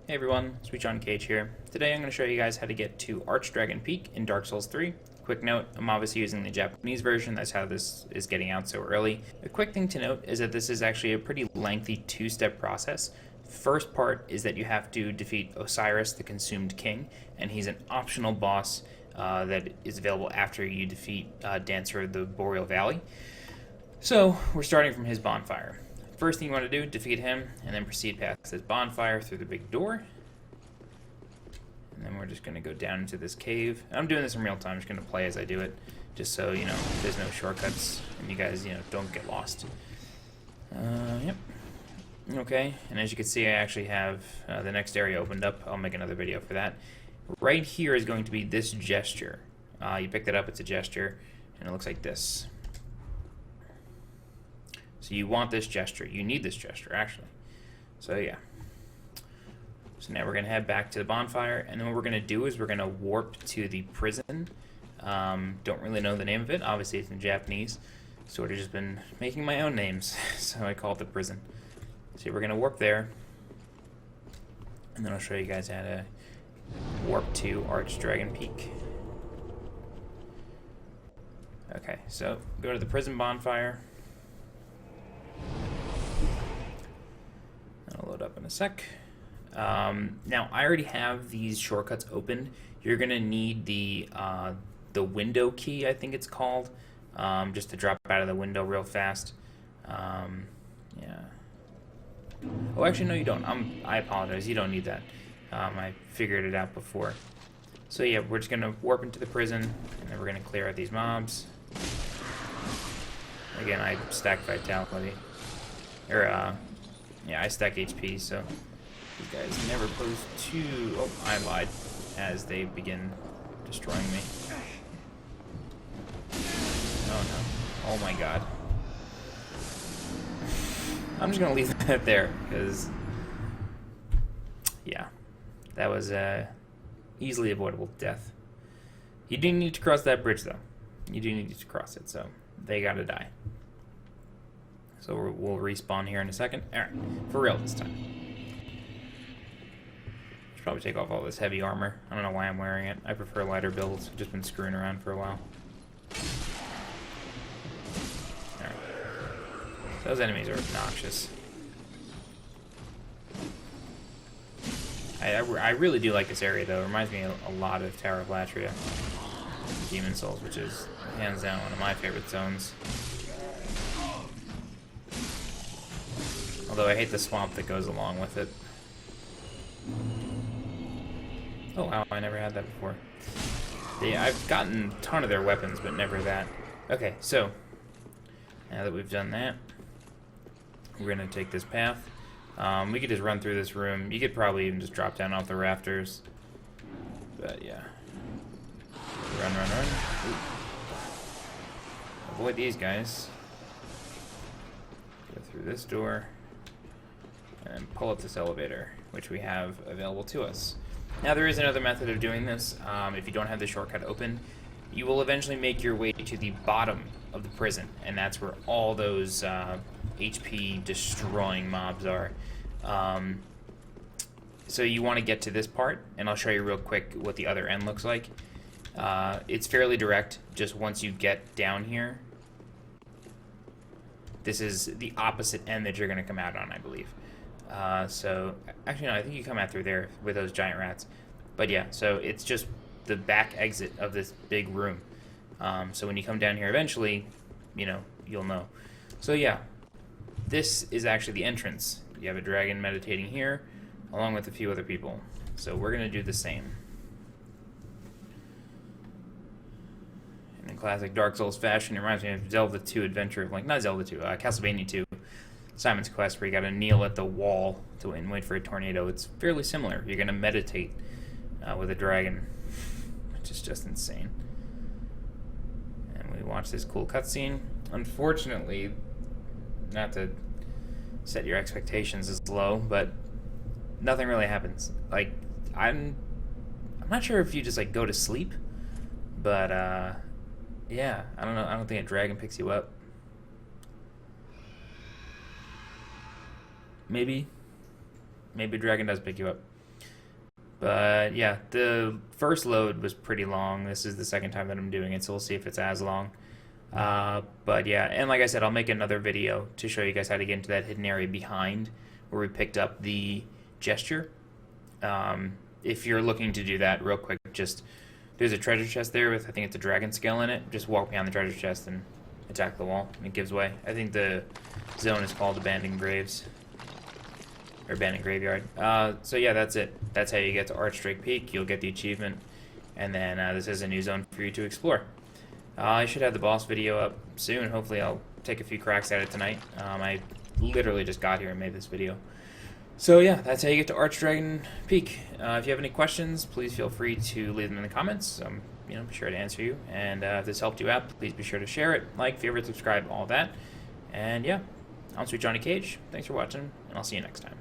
Hey everyone, Sweet John Cage here. Today I'm going to show you guys how to get to Archdragon Peak in Dark Souls 3. Quick note, I'm obviously using the Japanese version, that's how this is getting out so early. A quick thing to note is that this is actually a pretty lengthy two-step process. First part is that you have to defeat Osiris, the Consumed King, and he's an optional boss that is available after you defeat Dancer of the Boreal Valley. So, we're starting from his bonfire. First thing you want to do, defeat him, and then proceed past this bonfire through the big door. And then we're just going to go down into this cave. I'm doing this in real time, I'm just going to play as I do it, just so, there's no shortcuts, and you guys, don't get lost. Yep. Okay, and as you can see, I actually have the next area opened up. I'll make another video for that. Right here is going to be this gesture. You pick that up, it's a gesture, and it looks like this. So you want this gesture. You need this gesture, actually. So yeah. So now we're going to head back to the bonfire, and then what we're going to do is we're going to warp to the prison. Don't really know the name of it. Obviously, it's in Japanese. Sort of just been making my own names, so I call it the prison. So we're going to warp there, and then I'll show you guys how to warp to Archdragon Peak. Okay, so go to the prison bonfire. I'll load up in a sec. Now I already have these shortcuts opened. You're gonna need the window key, I think it's called, just to drop out of the window real fast. Yeah. Oh, actually, no, you don't. I apologize. You don't need that. I figured it out before. So yeah, we're just gonna warp into the prison, and then we're gonna clear out these mobs. Again, I stack vitality. Yeah, I stack HP, so these guys never pose too... Oh, I lied as they begin destroying me. Oh no. Oh my god. I'm just gonna leave that there, because... Yeah. That was easily avoidable death. You do need to cross that bridge, though. You do need to cross it, so they gotta die. So we'll respawn here in a second. Alright, for real this time. Should probably take off all this heavy armor. I don't know why I'm wearing it. I prefer lighter builds. I've just been screwing around for a while. Alright. Those enemies are obnoxious. I really do like this area, though. It reminds me a lot of Tower of Latria. Demon Souls, which is hands down one of my favorite zones. Although I hate the swamp that goes along with it. Oh wow, I never had that before. Yeah, I've gotten a ton of their weapons, but never that. Okay, so now that we've done that, we're gonna take this path. We could just run through this room. You could probably even just drop down off the rafters. But yeah. Run, run, run. Ooh. Avoid these guys. Go through this door. And pull up this elevator, which we have available to us. Now there is another method of doing this. If you don't have the shortcut open, you will eventually make your way to the bottom of the prison, and that's where all those HP destroying mobs are. So you want to get to this part, and I'll show you real quick what the other end looks like. It's fairly direct, just once you get down here. This is the opposite end that you're going to come out on, I believe. So, actually no, I think you come out through there with those giant rats. But yeah, so it's just the back exit of this big room. So when you come down here eventually, you'll know. So yeah, this is actually the entrance. You have a dragon meditating here, along with a few other people. So we're going to do the same. In classic Dark Souls fashion, it reminds me of Zelda 2 Adventure, not Zelda 2, Castlevania 2. Simon's Quest, where you gotta kneel at the wall and wait for a tornado. It's fairly similar. You're gonna meditate with a dragon, which is just insane. And we watch this cool cutscene. Unfortunately, not to set your expectations as low, but nothing really happens. I'm not sure if you just go to sleep, but yeah, I don't know. I don't think a dragon picks you up. Maybe a dragon does pick you up. But yeah, the first load was pretty long. This is the second time that I'm doing it, so we'll see if it's as long. But yeah, and like I said, I'll make another video to show you guys how to get into that hidden area behind where we picked up the gesture. If you're looking to do that real quick, just there's a treasure chest there with, I think it's a dragon scale in it. Just walk behind the treasure chest and attack the wall, and it gives way. I think the zone is called Abandoned Graves. Or Abandoned Graveyard. So yeah, that's it. That's how you get to Archdragon Peak. You'll get the achievement, and then this is a new zone for you to explore. I should have the boss video up soon. Hopefully I'll take a few cracks at it tonight. I literally just got here and made this video. So yeah, that's how you get to Archdragon Peak. If you have any questions, please feel free to leave them in the comments. Be sure to answer you. And if this helped you out, please be sure to share it, like, favorite, subscribe, all that. And yeah, I'm Sweet Johnny Cage. Thanks for watching, and I'll see you next time.